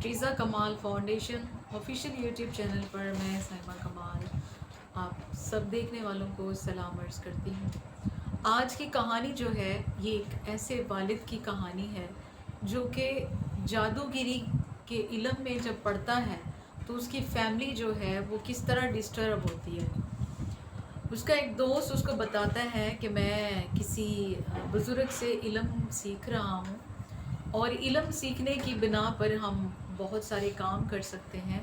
फ़रीज़ा कमाल foundation official YouTube channel पर मैं साइमा कमाल आप सब देखने वालों को सलाम अर्ज़ करती हूँ। आज की कहानी जो है ये एक ऐसे वालिद की कहानी है जो कि जादूगिरी के इल्म में जब पढ़ता है तो उसकी फैमिली जो है वो किस तरह डिस्टर्ब होती है। उसका एक दोस्त उसको बताता है कि मैं किसी बुज़ुर्ग से इल्म सीख रहा हूँ और इल्म सीखने की बिना पर हम बहुत सारे काम कर सकते हैं।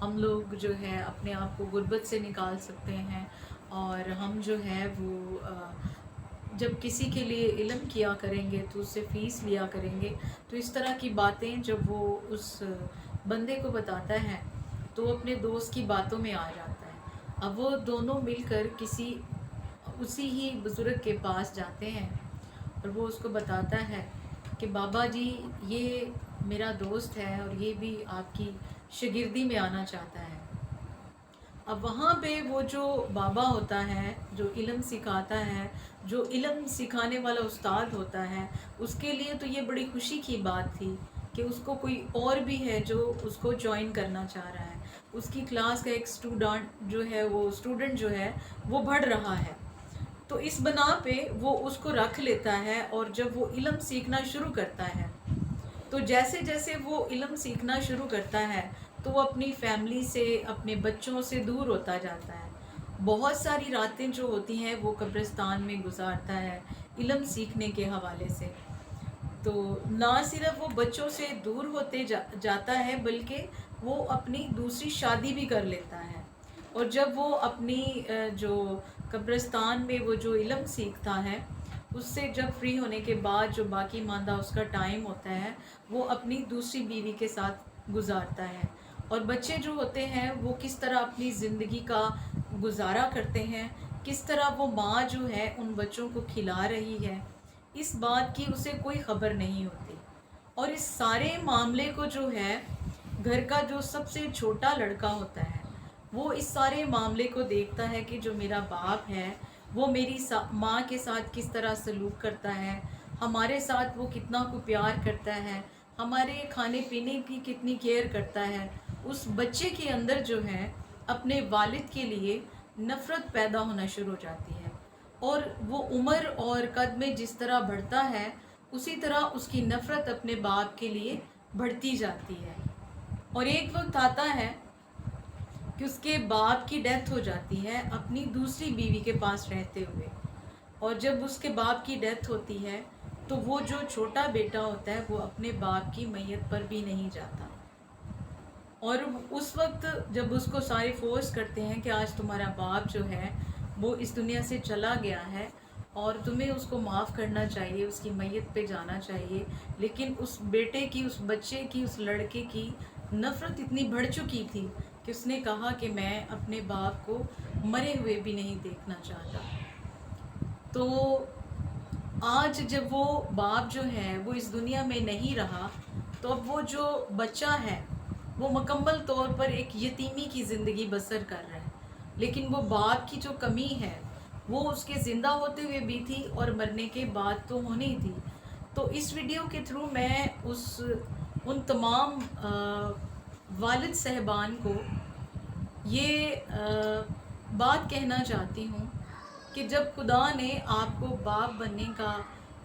हम लोग जो है अपने आप को गुर्बत से निकाल सकते हैं और हम जो है वो जब किसी के लिए इल्म किया करेंगे तो उससे फ़ीस लिया करेंगे। तो इस तरह की बातें जब वो उस बंदे को बताता है तो अपने दोस्त की बातों में आ जाता है। अब वो दोनों मिलकर किसी उसी ही बुज़ुर्ग के पास जाते हैं और वो उसको बताता है कि बाबा जी ये मेरा दोस्त है और ये भी आपकी शागिर्दी में आना चाहता है। अब वहाँ पे वो जो बाबा होता है जो इल्म सिखाता है, जो इल्म सिखाने वाला उस्ताद होता है, उसके लिए तो ये बड़ी खुशी की बात थी कि उसको कोई और भी है जो उसको ज्वाइन करना चाह रहा है। उसकी क्लास का एक स्टूडेंट जो है वो बढ़ रहा है। तो इस बना पे वो उसको रख लेता है और जब वो इल्म सीखना शुरू करता है तो जैसे जैसे वो इल्म सीखना शुरू करता है तो वो अपनी फैमिली से, अपने बच्चों से दूर होता जाता है। बहुत सारी रातें जो होती हैं वो कब्रिस्तान में गुजारता है इल्म सीखने के हवाले से। तो ना सिर्फ वो बच्चों से दूर होते जाता है बल्कि वो अपनी दूसरी शादी भी कर लेता है। और जब वो अपनी जो कब्रिस्तान में वो जो इल्म सीखता है उससे जब फ्री होने के बाद जो बाकी मांदा उसका टाइम होता है वो अपनी दूसरी बीवी के साथ गुजारता है। और बच्चे जो होते हैं वो किस तरह अपनी ज़िंदगी का गुजारा करते हैं, किस तरह वो माँ जो है उन बच्चों को खिला रही है, इस बात की उसे कोई ख़बर नहीं होती। और इस सारे मामले को जो है घर का जो सबसे छोटा लड़का होता है वो इस सारे मामले को देखता है कि जो मेरा बाप है वो मेरी माँ के साथ किस तरह सलूक करता है, हमारे साथ वो कितना को प्यार करता है, हमारे खाने पीने की कितनी केयर करता है। उस बच्चे के अंदर जो है अपने वालिद के लिए नफ़रत पैदा होना शुरू हो जाती है और वो उम्र और कद में जिस तरह बढ़ता है उसी तरह उसकी नफ़रत अपने बाप के लिए बढ़ती जाती है। और एक वक्त आता है कि उसके बाप की डेथ हो जाती है अपनी दूसरी बीवी के पास रहते हुए। और जब उसके बाप की डेथ होती है तो वो जो छोटा बेटा होता है वो अपने बाप की मैयत पर भी नहीं जाता। और उस वक्त जब उसको सारे फोर्स करते हैं कि आज तुम्हारा बाप जो है वो इस दुनिया से चला गया है और तुम्हें उसको माफ़ करना चाहिए, उसकी मैयत पे जाना चाहिए, लेकिन उस बेटे की, उस बच्चे की, उस लड़के की नफ़रत इतनी बढ़ चुकी थी कि उसने कहा कि मैं अपने बाप को मरे हुए भी नहीं देखना चाहता। तो आज जब वो बाप जो है वो इस दुनिया में नहीं रहा तो अब वो जो बच्चा है वो मुकम्मल तौर पर एक यतीमी की ज़िंदगी बसर कर रहा है। लेकिन वो बाप की जो कमी है वो उसके ज़िंदा होते हुए भी थी और मरने के बाद तो होनी ही थी। तो इस वीडियो के थ्रू मैं उन तमाम वालिद साहबान को ये बात कहना चाहती हूँ कि जब खुदा ने आपको बाप बनने का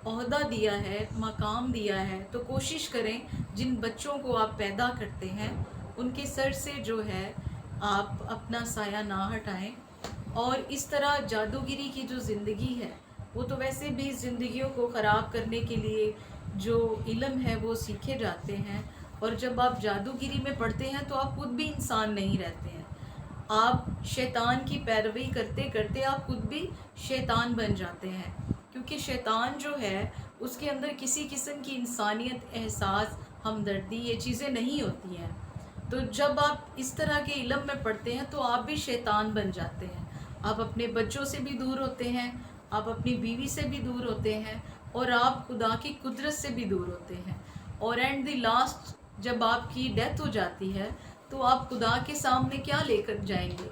ओहदा दिया है, मकाम दिया है, तो कोशिश करें जिन बच्चों को आप पैदा करते हैं उनके सर से जो है आप अपना साया ना हटाएं। और इस तरह जादूगिरी की जो ज़िंदगी है वो तो वैसे भी ज़िंदगियों को ख़राब करने के लिए जो इल्म है वो सीखे जाते हैं। और जब आप जादूगिरी में पढ़ते हैं तो आप खुद भी इंसान नहीं रहते हैं, आप शैतान की पैरवी करते करते आप खुद भी शैतान बन जाते हैं। क्योंकि शैतान जो है उसके अंदर किसी किस्म की इंसानियत, एहसास, हमदर्दी ये चीज़ें नहीं होती हैं। तो जब आप इस तरह के इल्म में पढ़ते हैं तो आप भी शैतान बन जाते हैं। आप अपने बच्चों से भी दूर होते हैं, आप अपनी बीवी से भी दूर होते हैं और आप खुदा की कुदरत से भी दूर होते हैं। और एंड द लास्ट जब आपकी डेथ हो जाती है तो आप खुदा के सामने क्या लेकर जाएंगे।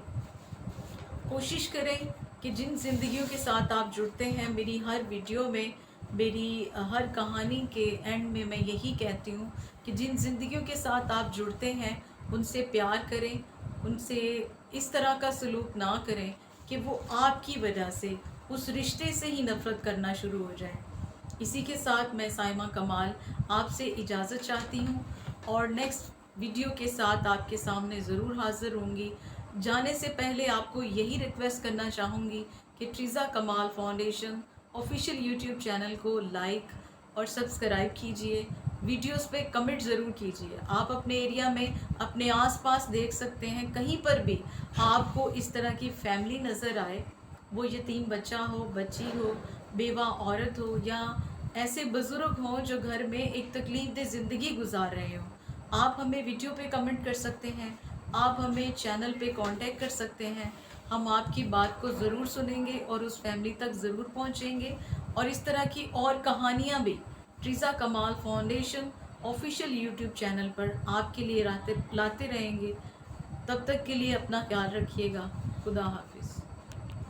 कोशिश करें कि जिन ज़िंदगियों के साथ आप जुड़ते हैं, मेरी हर वीडियो में, मेरी हर कहानी के एंड में मैं यही कहती हूँ कि जिन ज़िंदगियों के साथ आप जुड़ते हैं उनसे प्यार करें, उनसे इस तरह का सलूक ना करें कि वो आपकी वजह से उस रिश्ते से ही नफ़रत करना शुरू हो जाए। इसी के साथ मैं साइमा कमाल आपसे इजाज़त चाहती हूँ और नेक्स्ट वीडियो के साथ आपके सामने ज़रूर हाज़िर होंगी। जाने से पहले आपको यही रिक्वेस्ट करना चाहूँगी कि ट्रीज़ा कमाल फाउंडेशन ऑफिशियल यूट्यूब चैनल को लाइक और सब्सक्राइब कीजिए, वीडियोस पे कमेंट ज़रूर कीजिए। आप अपने एरिया में अपने आसपास देख सकते हैं, कहीं पर भी आपको इस तरह की फैमिली नज़र आए, वो यतीम बच्चा हो, बच्ची हो, बेवा औरत हो या ऐसे बुज़ुर्ग हों जो घर में एक तकलीफ़देह ज़िंदगी गुजार रहे हों, आप हमें वीडियो पे कमेंट कर सकते हैं, आप हमें चैनल पे कांटेक्ट कर सकते हैं। हम आपकी बात को ज़रूर सुनेंगे और उस फैमिली तक ज़रूर पहुंचेंगे और इस तरह की और कहानियां भी ट्रीज़ा कमाल फाउंडेशन ऑफिशियल यूट्यूब चैनल पर आपके लिए लाते रहेंगे। तब तक के लिए अपना ख्याल रखिएगा। खुदा हाफिज़।